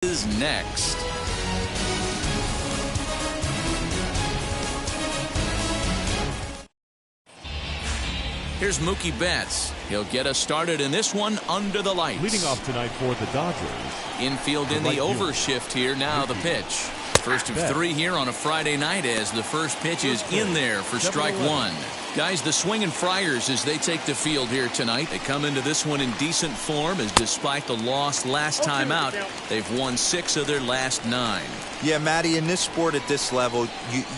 Is next. Here's Mookie Betts. He'll get us started in this one under the lights. Leading off tonight for the Dodgers. Infield in the overshift here. Now the pitch. First of three here on a Friday night as the first pitch is in there for strike one. Guys, the swinging Friars as they take the field here tonight. They come into this one in decent form as despite the loss last time out, they've won 6 of their last 9. Yeah, Matty, in this sport at this level,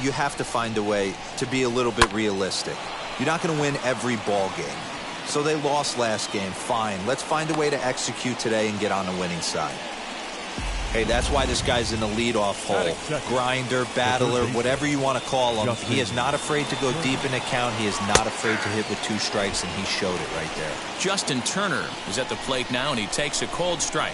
you have to find a way to be a little bit realistic. You're not going to win every ball game. So they lost last game. Fine. Let's find a way to execute today and get on the winning side. Hey, that's why this guy's in the leadoff hole. Grinder, battler, whatever you want to call him. He is not afraid to go deep in the count. He is not afraid to hit with 2 strikes, and he showed it right there. Justin Turner is at the plate now, and he takes a cold strike.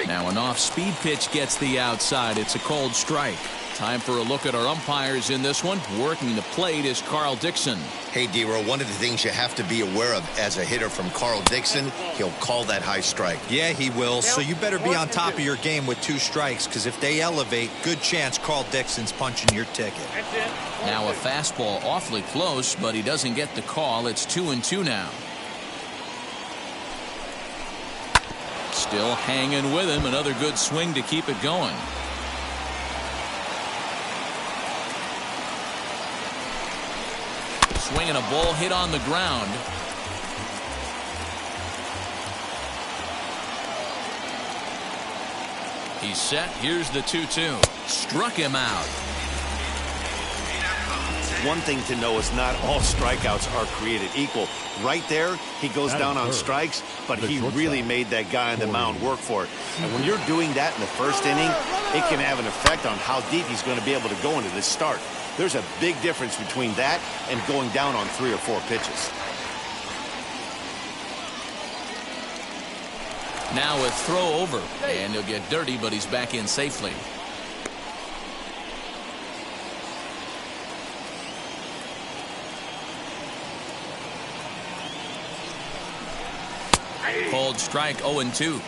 Now an off-speed pitch gets the outside. It's a cold strike. Time for a look at our umpires in this one. Working the plate is Carl Dixon. Hey, D-Row, one of the things you have to be aware of as a hitter from Carl Dixon, he'll call that high strike. Yeah, he will. So you better be on top of your game with 2 strikes, because if they elevate, good chance Carl Dixon's punching your ticket. Now a fastball awfully close, but he doesn't get the call. It's 2-2 now. Still hanging with him. Another good swing to keep it going. Swinging a ball hit on the ground. He's set. Here's the 2-2. Struck him out. One thing to know is not all strikeouts are created equal. Right there, he goes down on strikes, but he really made that guy on the mound work for it. And when you're doing that in the first inning, it can have an effect on how deep he's going to be able to go into this start. There's a big difference between that and going down on 3 or 4 pitches. Now a throw over, and he'll get dirty, but he's back in safely. Cold strike, 0-2.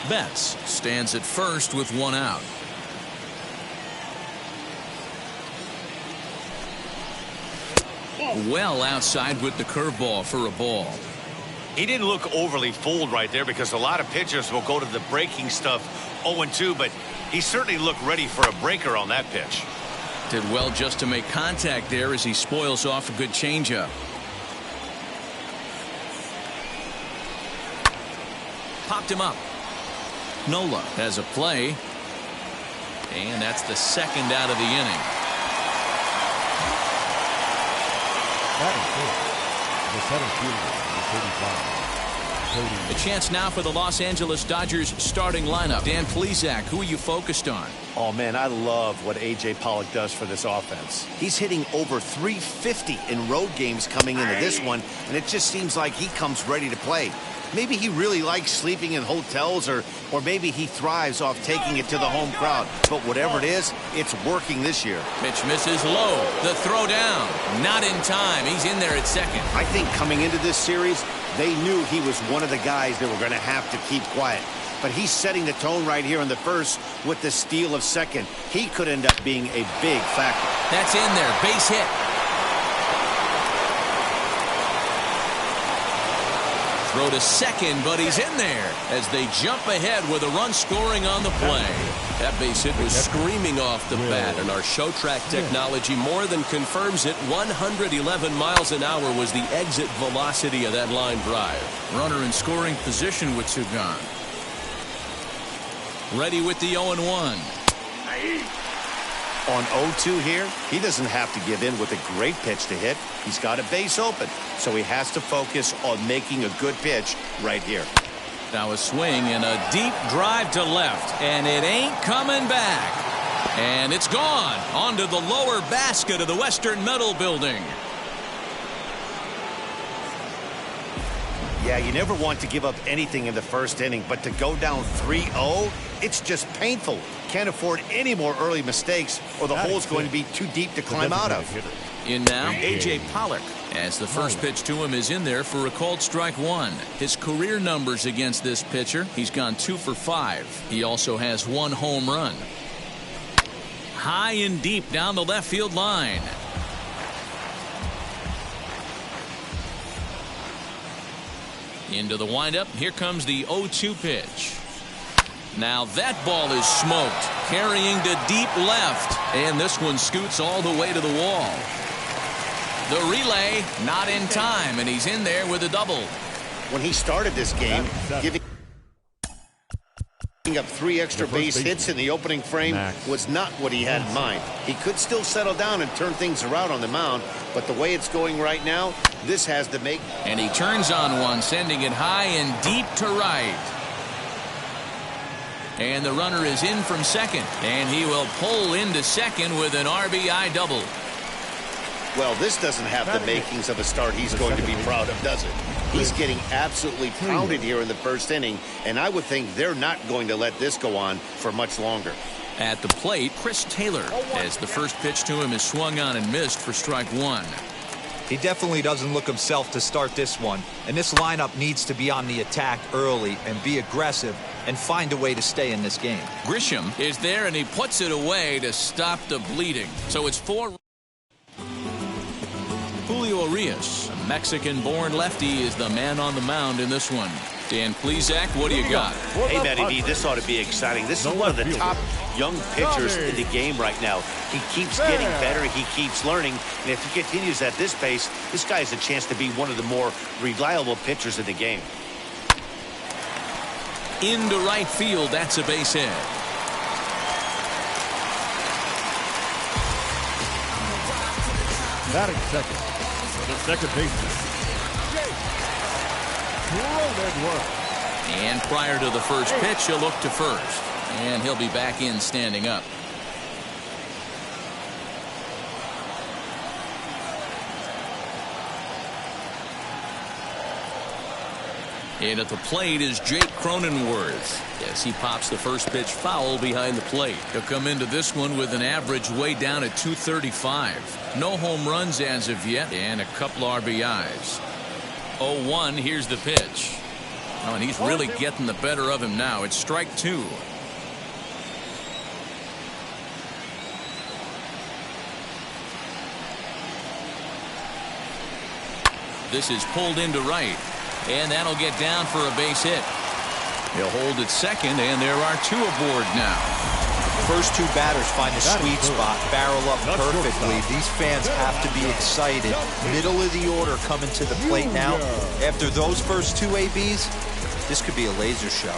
Betts stands at first with 1 out. Well outside with the curveball for a ball. He didn't look overly fooled right there because a lot of pitchers will go to the breaking stuff 0-2, but he certainly looked ready for a breaker on that pitch. Did well just to make contact there as he spoils off a good changeup. Popped him up. Nola has a play. And that's the 2nd out of the inning. A chance now for the Los Angeles Dodgers starting lineup. Dan Plesac, who are you focused on? Oh, man, I love what A.J. Pollock does for this offense. He's hitting over 350 in road games coming into this one, and it just seems like he comes ready to play. Maybe he really likes sleeping in hotels, or maybe he thrives off taking it to the home crowd. But whatever it is, it's working this year. Pitch misses low. The throw down. Not in time. He's in there at second. I think coming into this series, they knew he was one of the guys that were going to have to keep quiet. But he's setting the tone right here in the first with the steal of second. He could end up being a big factor. That's in there. Base hit. Throw to second, but he's in there as they jump ahead with a run scoring on the play. That base hit was screaming off the bat, and our show track technology more than confirms it. 111 miles an hour was the exit velocity of that line drive. Runner in scoring position with 2 gone. Ready with the 0-1. On 0-2 here, he doesn't have to give in with a great pitch to hit. He's got a base open, so he has to focus on making a good pitch right here. Now a swing and a deep drive to left, and it ain't coming back. And it's gone onto the lower basket of the Western Metal Building. Yeah, you never want to give up anything in the first inning, but to go down 3-0, it's just painful. Can't afford any more early mistakes, or the hole's going to be too deep to climb out of. In now, A.J. Pollock, as the first pitch to him is in there for a called strike one. His career numbers against this pitcher, he's gone 2 for 5. He also has 1 home run. High and deep down the left field line. Into the windup. Here comes the 0-2 pitch. Now that ball is smoked, carrying to deep left, and this one scoots all the way to the wall. The relay not in time, and he's in there with a double. When he started this game, giving up 3 extra base hits in the opening frame was not what he had in mind. He could still settle down and turn things around on the mound, but the way it's going right now, this has to make. And he turns on one, sending it high and deep to right. And the runner is in from second, and he will pull into second with an RBI double. Well, this doesn't have the makings of a start he's going to be proud of, does it? He's getting absolutely pounded here in the first inning, and I would think they're not going to let this go on for much longer. At the plate, Chris Taylor, as the first pitch to him is swung on and missed for strike one. He definitely doesn't look himself to start this one, and this lineup needs to be on the attack early and be aggressive and find a way to stay in this game. Grisham is there, and he puts it away to stop the bleeding. So it's 4. Julio Urias, a Mexican-born lefty, is the man on the mound in this one. Dan Plesac, what do you got? Hey, Matty B, this ought to be exciting. This is one of the top young pitchers in the game right now. He keeps getting better. He keeps learning. And if he continues at this pace, this guy has a chance to be one of the more reliable pitchers in the game. Into right field, that's a base hit. Batting second, the second baseman, and prior to the first pitch, he'll look to first, and he'll be back in standing up. And at the plate is Jake Cronenworth. Yes, he pops the first pitch foul behind the plate. He'll come into this one with an average way down at 235. No home runs as of yet, and a couple RBIs. 0-1, here's the pitch. Oh, and he's really getting the better of him now. It's strike 2. This is pulled into right. And that'll get down for a base hit. He'll hold at second, and there are 2 aboard now. First 2 batters find the sweet spot, barrel up perfectly. These fans have to be excited. Middle of the order coming to the plate now. After those first 2 ABs, this could be a laser show.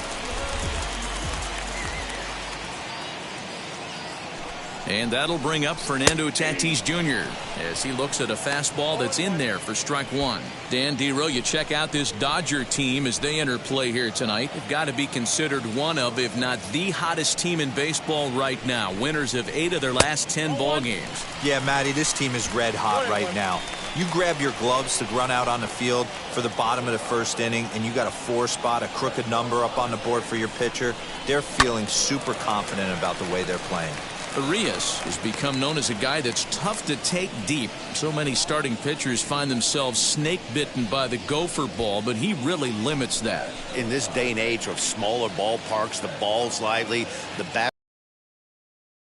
And that'll bring up Fernando Tatis Jr. as he looks at a fastball that's in there for strike 1. Dan Dero, you check out this Dodger team as they enter play here tonight. They've got to be considered one of, if not the hottest team in baseball right now. Winners of 8 of their last 10 ball games. Yeah, Matty, this team is red hot right now. You grab your gloves to run out on the field for the bottom of the first inning, and you got a 4 spot, a crooked number up on the board for your pitcher. They're feeling super confident about the way they're playing. Urias has become known as a guy that's tough to take deep. So many starting pitchers find themselves snake bitten by the gopher ball, but he really limits that. In this day and age of smaller ballparks, the ball's lively, the bat.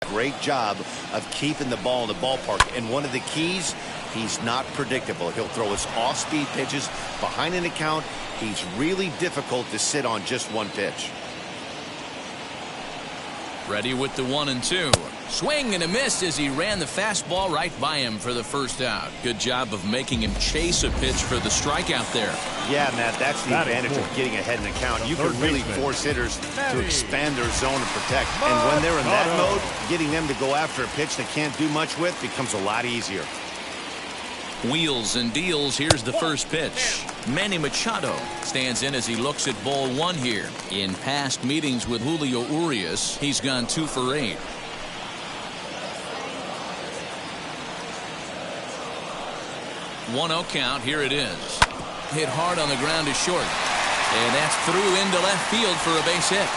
Great job of keeping the ball in the ballpark. And one of the keys, he's not predictable. He'll throw his off-speed pitches behind an account. He's really difficult to sit on just one pitch. Ready with the 1-2. Swing and a miss as he ran the fastball right by him for the first out. Good job of making him chase a pitch for the strikeout there. Yeah, Matt, that's the advantage of getting ahead in the count. You can really force hitters to expand their zone and protect. And when they're in that mode, getting them to go after a pitch they can't do much with becomes a lot easier. Wheels and deals. Here's the first pitch. Manny Machado stands in as he looks at ball 1 here. In past meetings with Julio Urias, he's gone 2 for 8. One-0 count. Here it is. Hit hard on the ground to short. And that's through into left field for a base hit.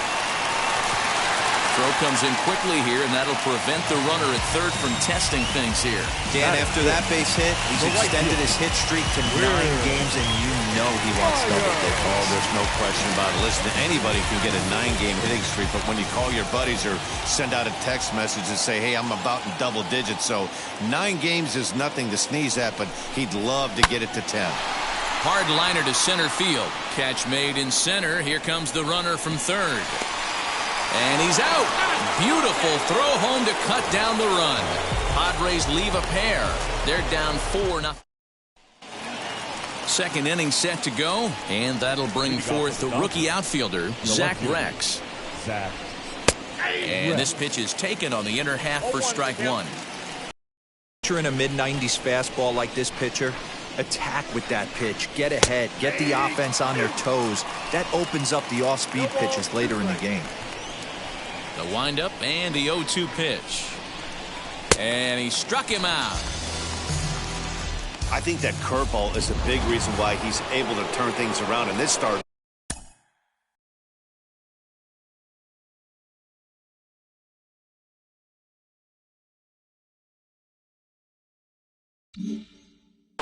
throw comes in quickly here, and that'll prevent the runner at third from testing things here. Dan, after that base hit, he's extended his hit streak to 9 games, and you know he wants double digits. Oh, there's no question about it. Listen, anybody can get a 9-game hitting streak, but when you call your buddies or send out a text message and say, hey, I'm about in double digits, so 9 games is nothing to sneeze at, but he'd love to get it to 10. Hard liner to center field. Catch made in center. Here comes the runner from third. And he's out. Beautiful throw home to cut down the run. Padres leave a pair. They're down 4-0. Second inning set to go, and that'll bring forth the rookie outfielder, Zach Rex. And this pitch is taken on the inner half for strike one. In a mid-90s fastball like this pitcher, attack with that pitch, get ahead, get the offense on their toes. That opens up the off-speed pitches later in the game. The windup and the 0-2 pitch. And he struck him out. I think that curveball is a big reason why he's able to turn things around in this start.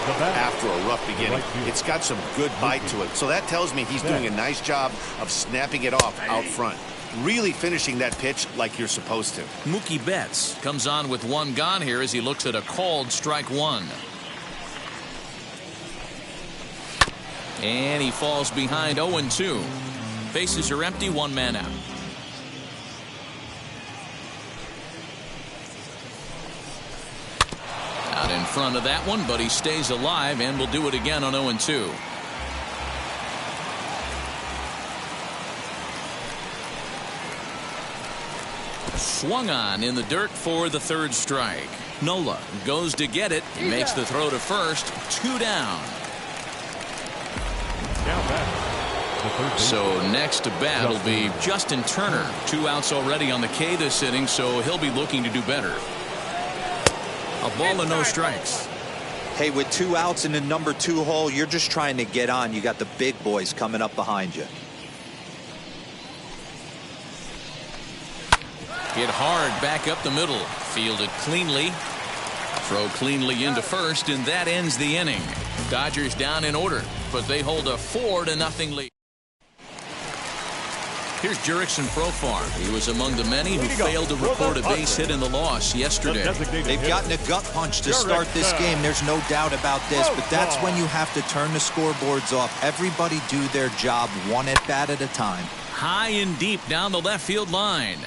After a rough beginning, it's got some good bite to it. So that tells me he's doing a nice job of snapping it off out front. Really finishing that pitch like you're supposed to. Mookie Betts comes on with one gone here as he looks at a called strike one. And he falls behind 0-2. Bases are empty, one man out. Out in front of that one, but he stays alive and will do it again on 0-2. Swung on in the dirt for the third strike. Nola goes to get it. He makes the throw to first. 2 down. So next to bat will be Justin Turner. 2 outs already on the K this inning, so he'll be looking to do better. A ball and no strikes. Hey, with 2 outs in the number 2 hole, you're just trying to get on. You got the big boys coming up behind you. Hit hard back up the middle. Fielded cleanly. Throw cleanly into first, and that ends the inning. Dodgers down in order, but they hold a 4-0 lead. Here's Jurickson Profar. He was among the many who failed to record a base hit in the loss yesterday. They've gotten a gut punch to start this game. There's no doubt about this, but that's when you have to turn the scoreboards off. Everybody do their job one at bat at a time. High and deep down the left field line.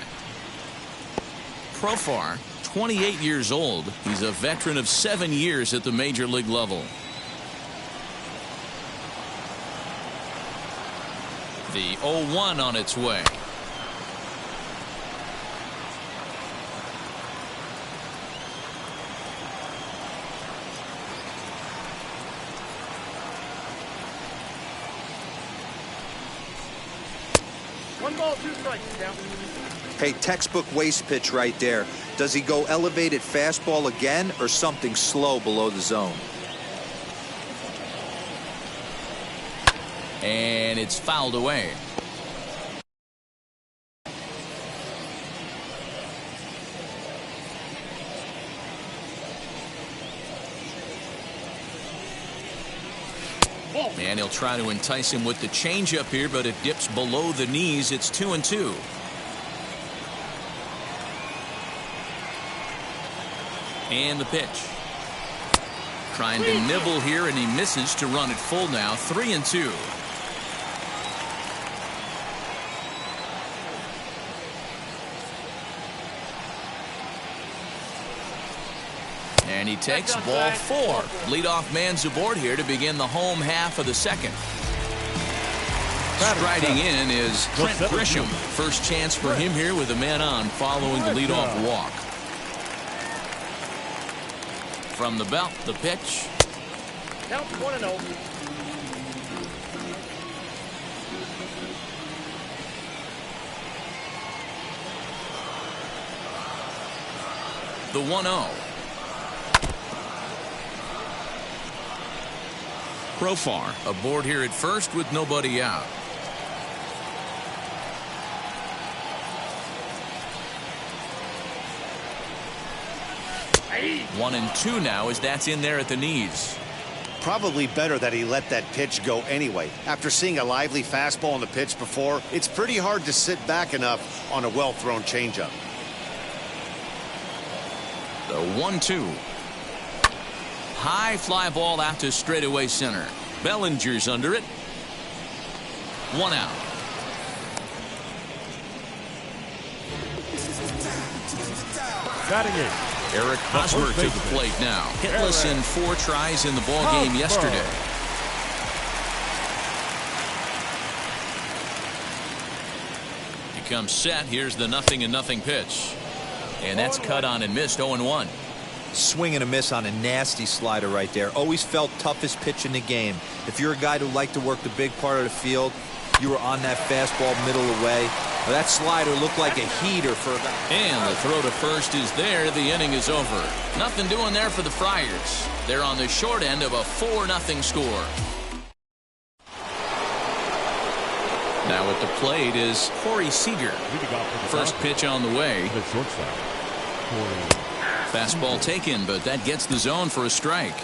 Profar, 28 years old. He's a veteran of 7 years at the major league level. The 0-1 on its way. One ball, 2 strikes, Cal. Hey, textbook waste pitch right there. Does he go elevated fastball again or something slow below the zone? And it's fouled away. And he'll try to entice him with the changeup here, but it dips below the knees. It's 2-2. And the pitch. Trying to nibble here, and he misses to run it full now. 3-2. And he takes ball 4. Leadoff man's aboard here to begin the home half of the second. Striding in is Trent Grisham. First chance for him here with a man on following the leadoff walk. From the belt, the pitch. Count 1-0. The 1-0. Profar aboard here at first with nobody out. 1-2 now as that's in there at the knees. Probably better that he let that pitch go anyway. After seeing a lively fastball on the pitch before, it's pretty hard to sit back enough on a well-thrown changeup. The 1-2. High fly ball out to straightaway center. Bellinger's under it. 1 out. Batting it, Eric Hosmer to the plate now. Hitless in 4 tries in the ball game yesterday. He comes set. Here's the 0-0 pitch. And that's cut on and missed. 0-1. Swing and a miss on a nasty slider right there. Always felt toughest pitch in the game. If you're a guy who liked to work the big part of the field, you were on that fastball middle away. Well, that slider looked like a heater for a guy. And the throw to first is there. The inning is over. Nothing doing there for the Friars. They're on the short end of a 4-0 score. Now at the plate is Corey Seager. First pitch on the way. Fastball taken, but that gets the zone for a strike.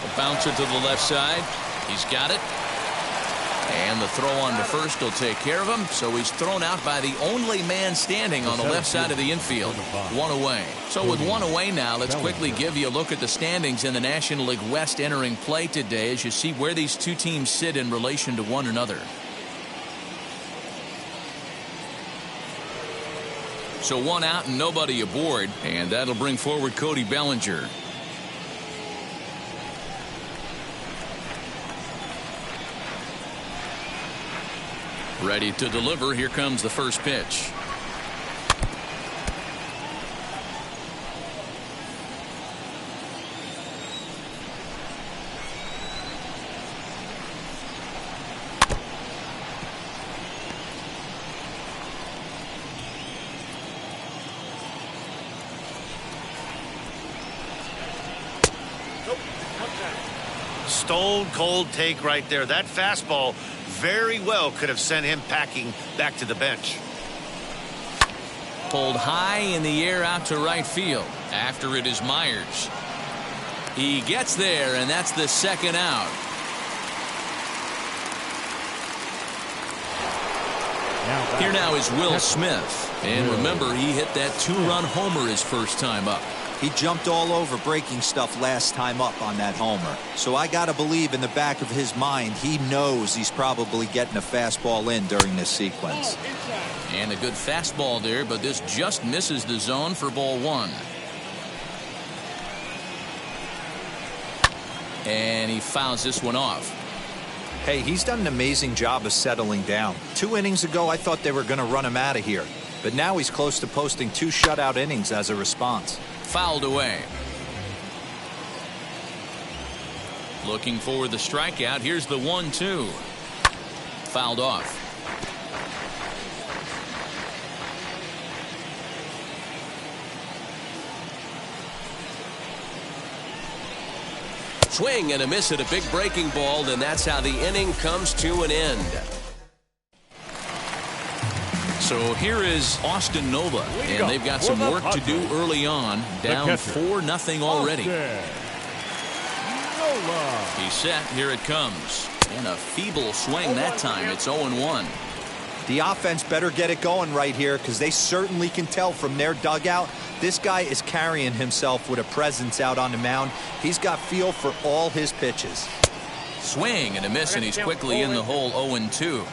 A bouncer to the left side. He's got it. And the throw on to first will take care of him. So he's thrown out by the only man standing on the left side of the infield. 1 away. So with 1 away now, let's quickly give you a look at the standings in the National League West entering play today as you see where these two teams sit in relation to one another. So 1 out and nobody aboard, and that'll bring forward Cody Bellinger. Ready to deliver. Here comes the first pitch. Stone cold take right there. That fastball very well could have sent him packing back to the bench. Pulled high in the air out to right field. After it is Myers. He gets there, and that's the second out. Here now is Will Smith. And remember, he hit that 2-run homer his first time up. He jumped all over breaking stuff last time up on that homer. So I got to believe in the back of his mind, he knows he's probably getting a fastball in during this sequence. And a good fastball there, but this just misses the zone for ball 1. And he fouls this one off. Hey, he's done an amazing job of settling down. 2 innings ago, I thought they were going to run him out of here. But now he's close to posting 2 shutout innings as a response. Fouled away. Looking for the strikeout. Here's the 1-2. Fouled off. Swing and a miss at a big breaking ball, and that's how the inning comes to an end. So here is Austin Nova, and they've got some work to do early on. Down 4-0 already. He's set. Here it comes. And a feeble swing that time. It's 0-1. The offense better get it going right here because they certainly can tell from their dugout this guy is carrying himself with a presence out on the mound. He's got feel for all his pitches. Swing and a miss, and he's quickly in the hole. 0-2.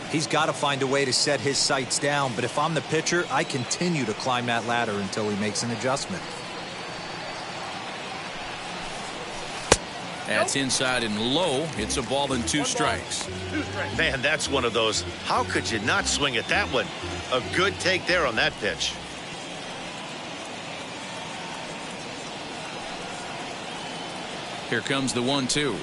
He's got to find a way to set his sights down, but if I'm the pitcher, I continue to climb that ladder until he makes an adjustment. That's inside and low. It's a ball and 2 strikes. Man, that's one of those. How could you not swing at that one? A good take there on that pitch. Here comes the 1-2.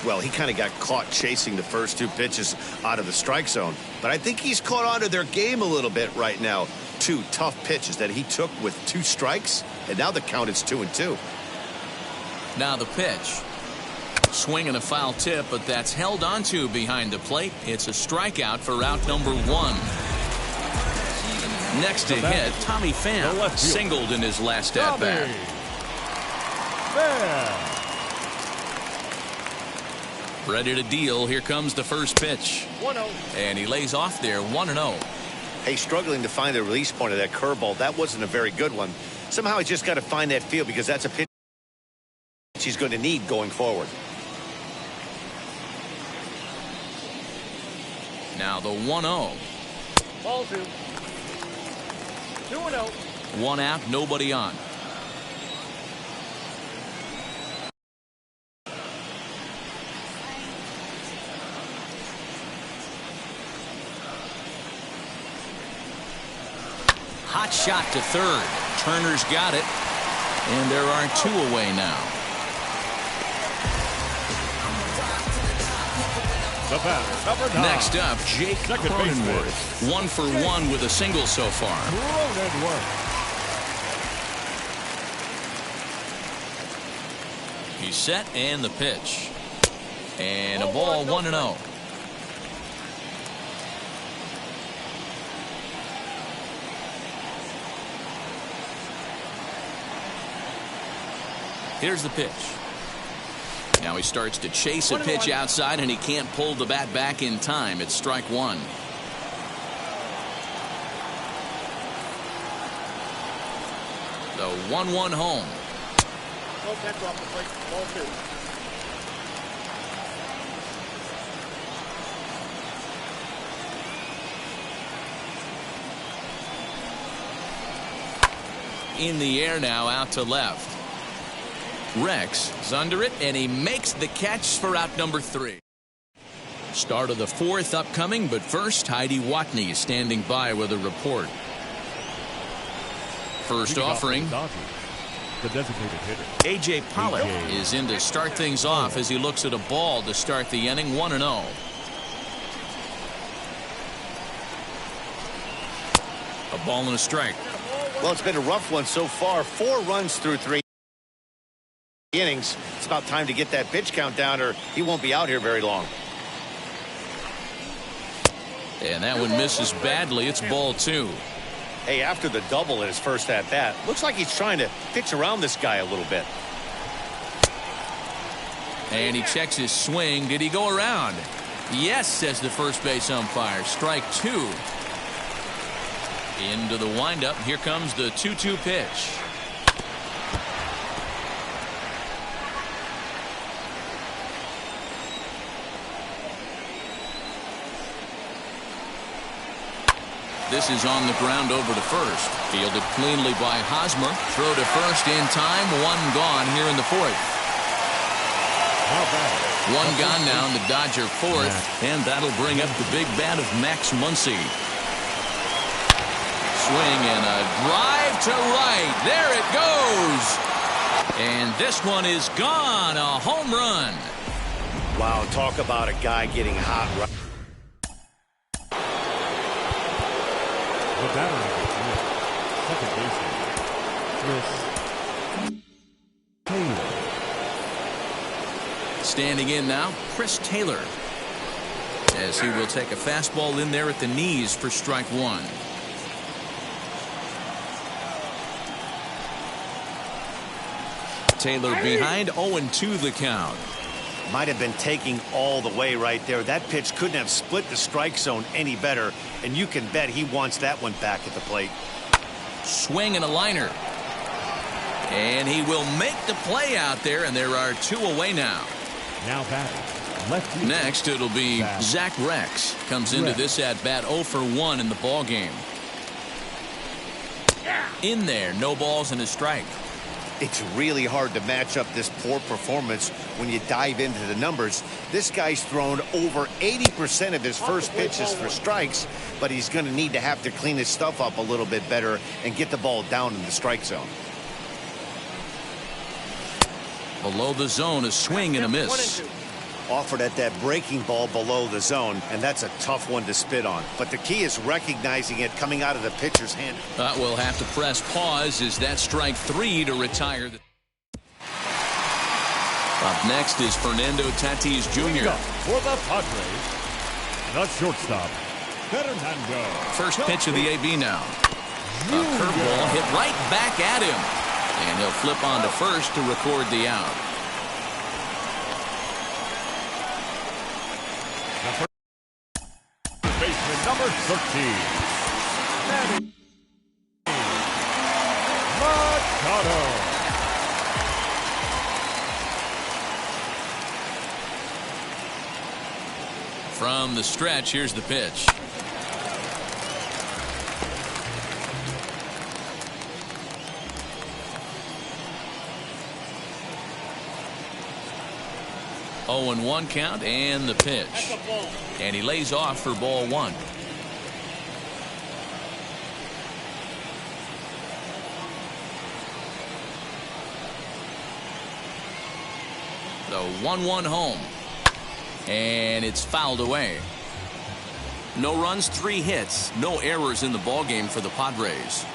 Well, he kind of got caught chasing the first 2 pitches out of the strike zone. But I think he's caught on to their game a little bit right now. 2 tough pitches that he took with 2 strikes, and now the count is 2-2. Now the pitch. Swing and a foul tip, but that's held onto behind the plate. It's a strikeout for out number 1. Next to hit, Tommy Pham singled in his last at-bat. Ready to deal. Here comes the first pitch. 1-0. And he lays off there 1-0. Hey, struggling to find the release point of that curveball. That wasn't a very good one. Somehow he's just got to find that feel because that's a pitch he's going to need going forward. Now the 1-0. Ball 2. 2-0. One out, nobody on. Hot shot to third. Turner's got it. And there are 2 away now. The batter, number 9. Next up, Jake Cronenworth. 1 for 1 with a single so far. He's set and the pitch. And a ball 1-0. Here's the pitch. Now he starts to chase a pitch outside, and he can't pull the bat back in time. It's strike 1. The 1-1 home. That's off the plate. Ball 2. In the air now, out to left. Rex is under it, and he makes the catch for out number 3. Start of the 4th upcoming, but first, Heidi Watney standing by with a report. First offering. The designated hitter. A.J. Pollock is in to start things off as he looks at a ball to start the inning. 1-0. A ball and a strike. Well, it's been a rough one so far. 4 runs through 3 innings. It's about time to get that pitch count down, or he won't be out here very long. And that one misses badly. It's ball 2. Hey, after the double in his first at bat, looks like he's trying to pitch around this guy a little bit. And he checks his swing. Did he go around? Yes, says the first base umpire. Strike 2. Into the windup. Here comes the 2-2 pitch. This is on the ground over to first. Fielded cleanly by Hosmer. Throw to first in time. 1 gone here in the 4th. 1 gone now in the Dodger 4th. And that'll bring up the big bat of Max Muncy. Swing and a drive to right. There it goes. And this one is gone. A home run. Wow, talk about a guy getting hot right. The batter, second baseman, Chris Taylor. Standing in now, Chris Taylor, as he will take a fastball in there at the knees for strike 1. Taylor behind, 0-2 the count. Might have been taking all the way right there. That pitch couldn't have split the strike zone any better, and you can bet he wants that one back at the plate. Swing and a liner. And he will make the play out there, and there are 2 away now. Now batting. Lefty. Next, it'll be Zach Rex. Comes into this at-bat 0 for 1 in the ball game. In there, no balls and a strike. It's really hard to match up this poor performance when you dive into the numbers. This guy's thrown over 80% of his first pitches for strikes, but he's going to need to have to clean his stuff up a little bit better and get the ball down in the strike zone. Below the zone, a swing and a miss. Offered at that breaking ball below the zone, and that's a tough one to spit on. But the key is recognizing it coming out of the pitcher's hand. We'll have to press pause. Is that strike 3 to retire? Up next is Fernando Tatis Jr. For the Padres, the shortstop, Fernando. First pitch of the AB now. A curveball hit right back at him. And he'll flip on to first to record the out. Baseman number 13. Machado. From the stretch, here's the pitch. Oh, and 1 count and the pitch. And he lays off for ball 1. The 1-1 home. And it's fouled away. No runs, 3 hits, no errors in the ballgame for the Padres.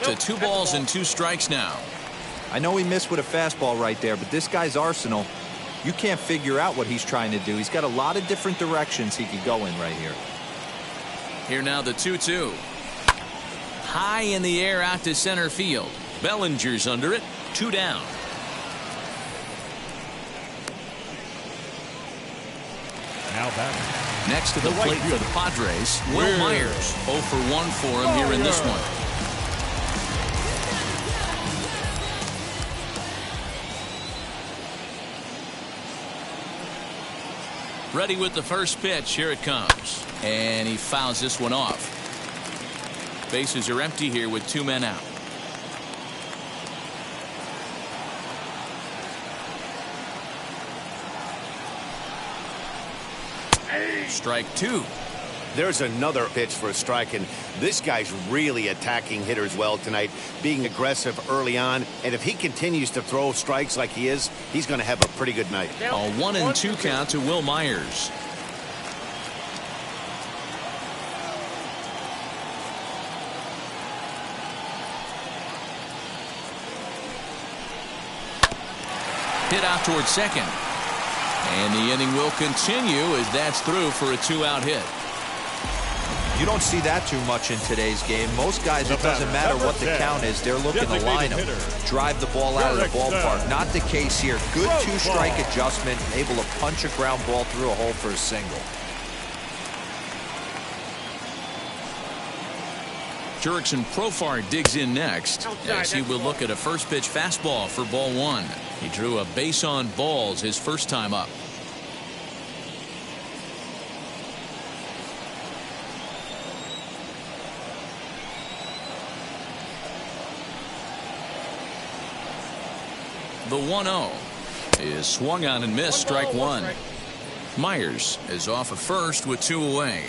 To 2 balls and 2 strikes now. I know he missed with a fastball right there, but this guy's arsenal, you can't figure out what he's trying to do. He's got a lot of different directions he could go in right here. Here now the 2-2. High in the air out to center field. Bellinger's under it. 2 down. Now back. Next to the plate for the Padres, Will Myers. 0 for 1 for him here in this one. Ready with the first pitch. Here it comes. And he fouls this one off. Bases are empty here with 2 men out. Strike 2. There's another pitch for a strike, and this guy's really attacking hitters well tonight, being aggressive early on, and if he continues to throw strikes like he is, he's going to have a pretty good night. A 1-2 count to Will Myers. Hit out towards second. And the inning will continue as that's through for a 2-out hit. You don't see that too much in today's game. Most guys, it doesn't matter what the count is. They're looking to line them, drive the ball out of the ballpark. Not the case here. Good 2-strike adjustment, able to punch a ground ball through a hole for a single. Jurickson Profar digs in next as he will look at a first pitch fastball for ball 1. He drew a base on balls his first time up. The 1-0 is swung on and missed. Strike 1. Myers is off at first with 2 away.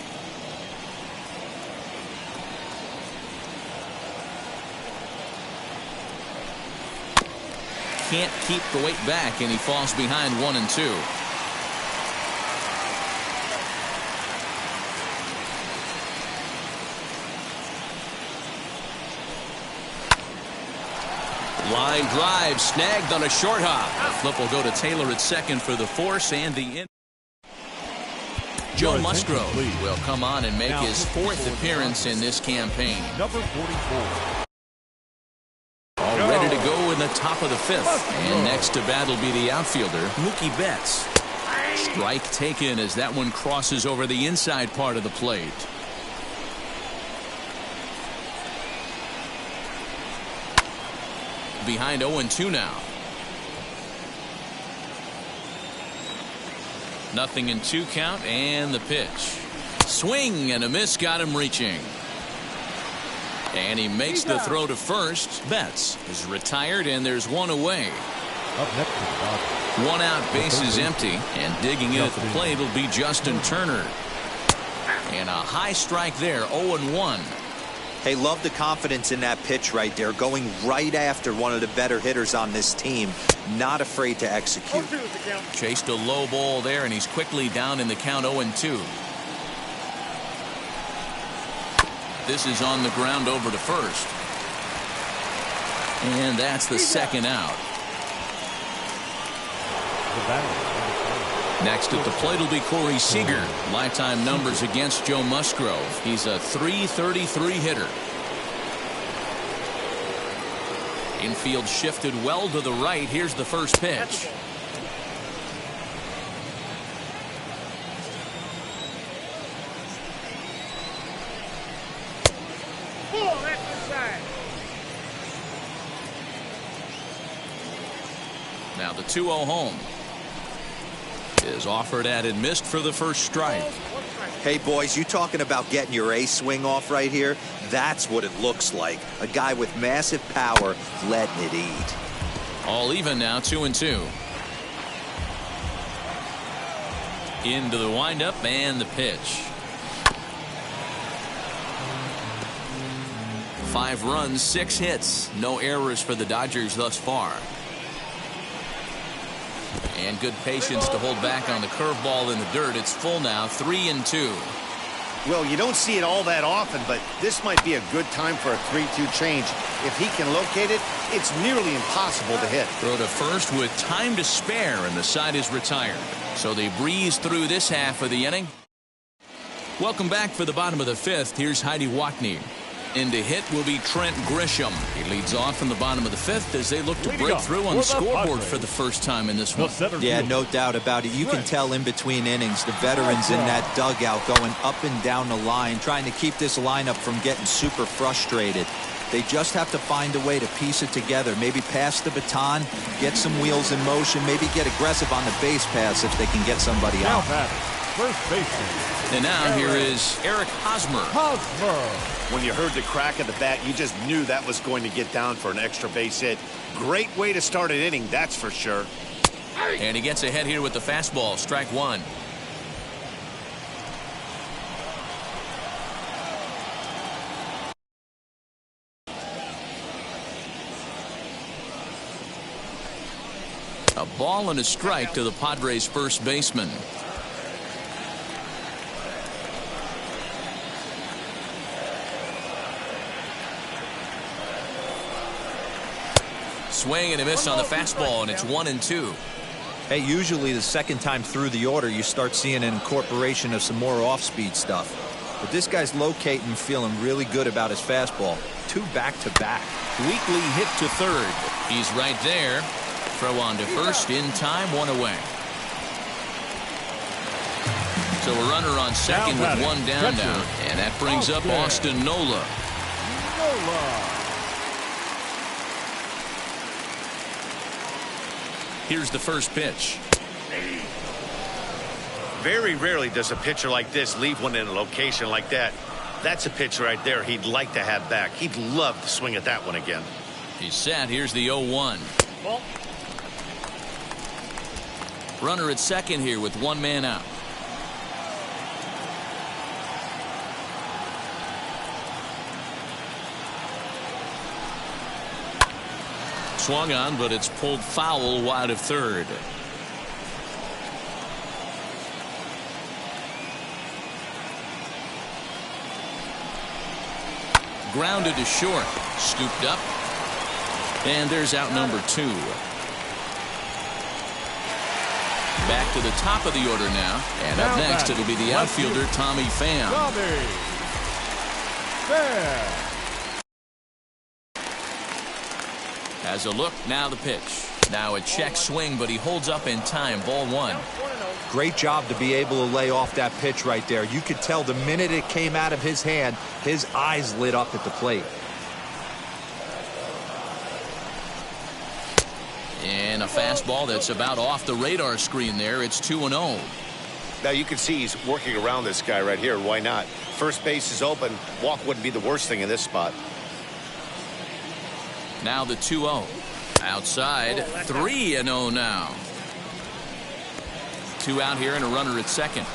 Can't keep the weight back, and he falls behind 1 and 2. Line drive snagged on a short hop. The flip will go to Taylor at second for the force and the in. Joe Musgrove will come on and make his 4th appearance in this campaign. Number 44. All ready to go in the top of the 5th. And next to bat will be the outfielder, Mookie Betts. Strike taken as that one crosses over the inside part of the plate. Behind 0-2 now. 0-2 count and the pitch. Swing and a miss got him reaching. And he makes the throw to first. Betts is retired and there's 1 away. Up next to the bottom. 1 out, bases empty, and digging in at the plate will be Justin Turner. And a high strike there, 0-1. Hey, love the confidence in that pitch right there, going right after one of the better hitters on this team. Not afraid to execute. Chased a low ball there, and he's quickly down in the count 0-2. This is on the ground over to first. And that's the second out. Next at the plate will be Corey Seager. Lifetime numbers against Joe Musgrove. He's a .333 hitter. Infield shifted well to the right. Here's the first pitch. Now the 2-0 home is offered at and missed for the first strike. Hey, boys, you talking about getting your A swing off right here? That's what it looks like. A guy with massive power letting it eat. All even now, 2-2. Into the windup and the pitch. 5 runs, 6 hits. No errors for the Dodgers thus far. And good patience to hold back on the curveball in the dirt. It's full now, 3-2. Well, you don't see it all that often, but this might be a good time for a 3-2 change. If he can locate it, it's nearly impossible to hit. Throw to first with time to spare, and the side is retired. So they breeze through this half of the inning. Welcome back for the bottom of the 5th. Here's Heidi Watney. In to hit will be Trent Grisham. He leads off in the bottom of the 5th as they look to break through on the scoreboard for the first time in this one. Yeah, no doubt about it. You can tell in between innings the veterans in that dugout going up and down the line, trying to keep this lineup from getting super frustrated. They just have to find a way to piece it together. Maybe pass the baton, get some wheels in motion, maybe get aggressive on the base pass if they can get somebody out. First baseman. And now here is Eric Hosmer. When you heard the crack of the bat, you just knew that was going to get down for an extra base hit. Great way to start an inning, that's for sure. And he gets ahead here with the fastball. Strike 1. A ball and a strike to the Padres' first baseman. Swing and a miss on the fastball, and it's 1-2. Hey, usually the second time through the order, you start seeing an incorporation of some more off-speed stuff. But this guy's locating, feeling really good about his fastball. 2 back-to-back. Weekly hit to third. He's right there. Throw on to first in time, 1 away. So a runner on second with 1 down now. And that brings up Austin Nola. Here's the first pitch. Very rarely does a pitcher like this leave one in a location like that. That's a pitch right there he'd like to have back. He'd love to swing at that one again. He's set. Here's the 0-1. Runner at second here with 1 man out. Swung on, but it's pulled foul wide of third. Grounded to short. Scooped up. And there's out number 2. Back to the top of the order now. And up next, it'll be the outfielder, Tommy Pham. Has a look, now the pitch. Now a check swing, but he holds up in time. Ball 1. Great job to be able to lay off that pitch right there. You could tell the minute it came out of his hand, his eyes lit up at the plate. And a fastball that's about off the radar screen there. It's 2-0. Now you can see he's working around this guy right here. Why not? First base is open. Walk wouldn't be the worst thing in this spot. Now the 2-0. Outside, 3-0 now. 2 out here and a runner at second.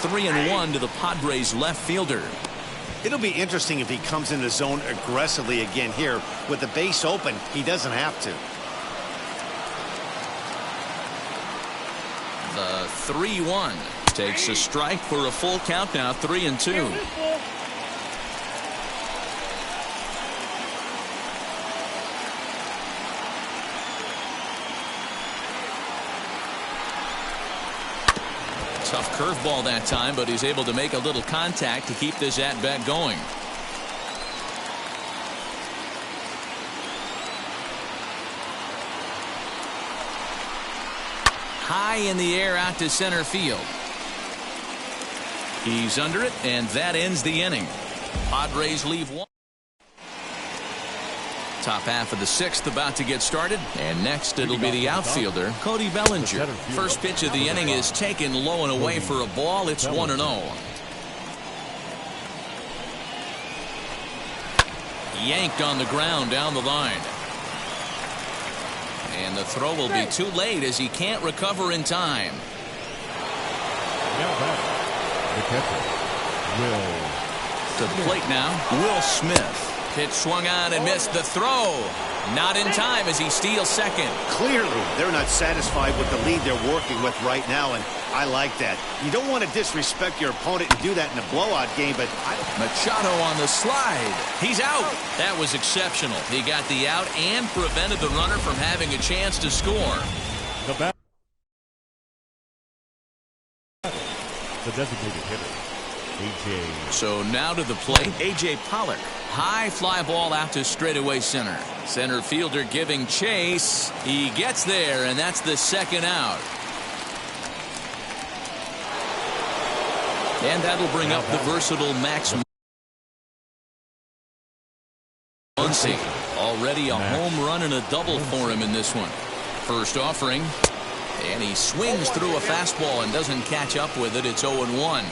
Three and 1 to the Padres left fielder. It'll be interesting if he comes in the zone aggressively again here. With the base open, he doesn't have to. The 3-1 Takes a strike for a full count now, 3-2. Tough curveball that time, but he's able to make a little contact to keep this at-bat going. High in the air out to center field. He's under it, and that ends the inning. Padres leave one. Top half of the sixth about to get started, and next it'll be the outfielder, Cody Bellinger. First pitch of the inning is taken low and away for a ball. It's 1-0. Yanked on the ground down the line. And the throw will be too late as he can't recover in time. Now back, the catcher, To the plate now, Will Smith. Pitch swung on and missed the throw. Not in time as he steals second. Clearly, they're not satisfied with the lead they're working with right now, and I like that. You don't want to disrespect your opponent and do that in a blowout game, but Machado on the slide. He's out. That was exceptional. He got the out and prevented the runner from having a chance to score. the bat. The designated hitter, A.J. So now to the plate, A.J. Pollock. High fly ball out to straightaway center. Center fielder giving chase. He gets there, and that's the second out. And that'll bring up the versatile Max Muncy. Already a home run and a double for him in this one. First offering. And he swings through a fastball and doesn't catch up with it. It's 0-1.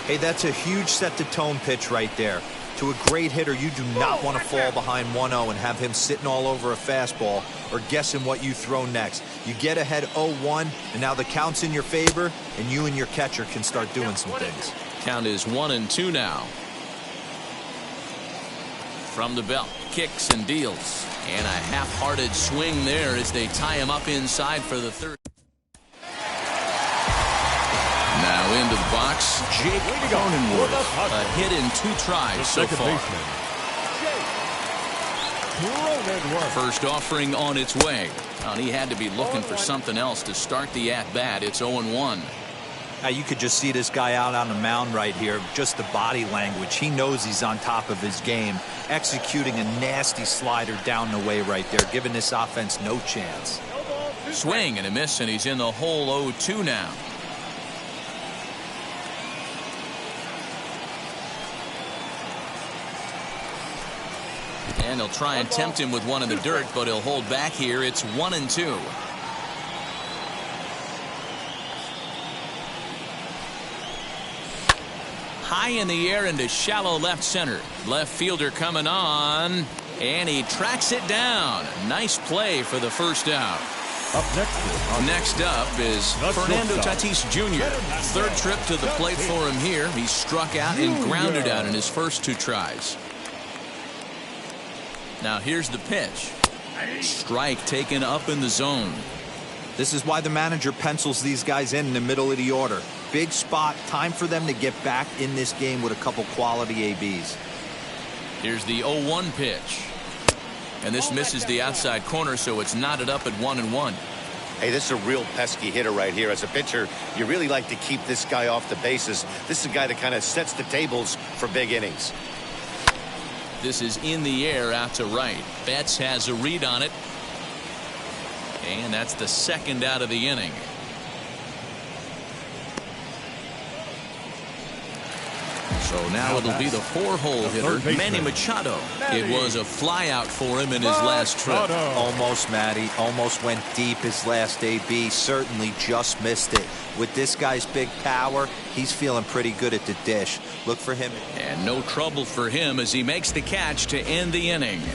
Hey, that's a huge set-the-tone pitch right there. To a great hitter, you do not want to fall behind 1-0 and have him sitting all over a fastball or guessing what you throw next. You get ahead 0-1, and now the count's in your favor, and you and your catcher can start doing some things. Count is 1-2 now. From the belt, kicks and deals. And a half-hearted swing there as they tie him up inside for the third. Now into the box, Jake Cronenworth. A hit in 2 tries so far. First offering on its way. Well, he had to be looking for something else to start the at-bat. It's 0-1. Now you could just see this guy out on the mound right here. Just the body language. He knows he's on top of his game. Executing a nasty slider down the way right there, giving this offense no chance. Swing and a miss, and he's in the hole 0-2 now. And he'll try and tempt him with one in the dirt, but he'll hold back here. It's 1-2. High in the air into shallow left center. Left fielder coming on, and he tracks it down. Nice play for the first out. Next up is Fernando Tatis Jr. Third trip to the plate for him here. He struck out and grounded out in his first 2 tries. Now here's the pitch. Strike taken up in the zone. This is why the manager pencils these guys in the middle of the order. Big spot. Time for them to get back in this game with a couple quality ABs. Here's the 0-1 pitch. And this misses the outside corner, so it's knotted up at 1-1. Hey, this is a real pesky hitter right here. As a pitcher, you really like to keep this guy off the bases. This is a guy that kind of sets the tables for big innings. This is in the air out to right. Betts has a read on it. And that's the second out of the inning. So now it'll be the 4-hole hitter, Manny Machado. It was a flyout for him in his last trip. Almost, Matty. Almost went deep his last AB. Certainly just missed it. With this guy's big power, he's feeling pretty good at the dish. Look for him. And no trouble for him as he makes the catch to end the inning.